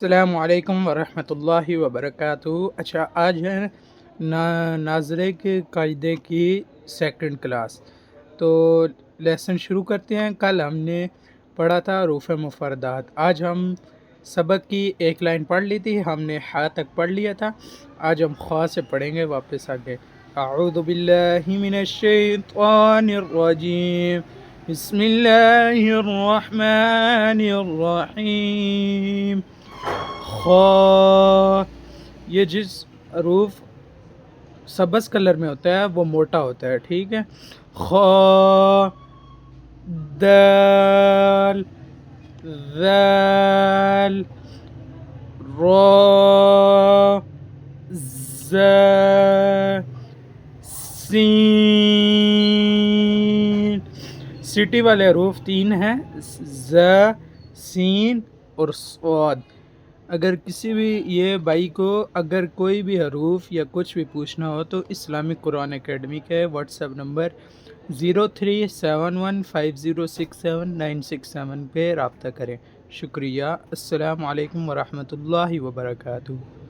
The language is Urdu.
السلام علیکم ورحمۃ اللہ وبرکاتہ۔ اچھا، آج ہے ناظرے کے قاعدے کی سیکنڈ کلاس۔ تو لیسن شروع کرتے ہیں۔ کل ہم نے پڑھا تھا حروف مفردات۔ آج ہم سبق کی ایک لائن پڑھ لی تھی، ہم نے ہا تک پڑھ لیا تھا۔ آج ہم خواہ سے پڑھیں گے واپس آگے۔ اعوذ باللہ من الشیطان الرجیم، بسم اللہ الرحمن الرحیم۔ خا، یہ جس حروف سبز کلر میں ہوتا ہے وہ موٹا ہوتا ہے، ٹھیک ہے۔ خا، دال، ذال، را، ز، سین۔ سٹی والے حروف تین ہیں، ز، سین اور صاد۔ اگر کسی بھی یہ بھائی کو اگر کوئی بھی حروف یا کچھ بھی پوچھنا ہو تو اسلامک قرآن اکیڈمی کے واٹس ایپ نمبر 0371506796 پہ رابطہ کریں۔ شکریہ۔ السلام علیکم ورحمۃ اللہ وبرکاتہ۔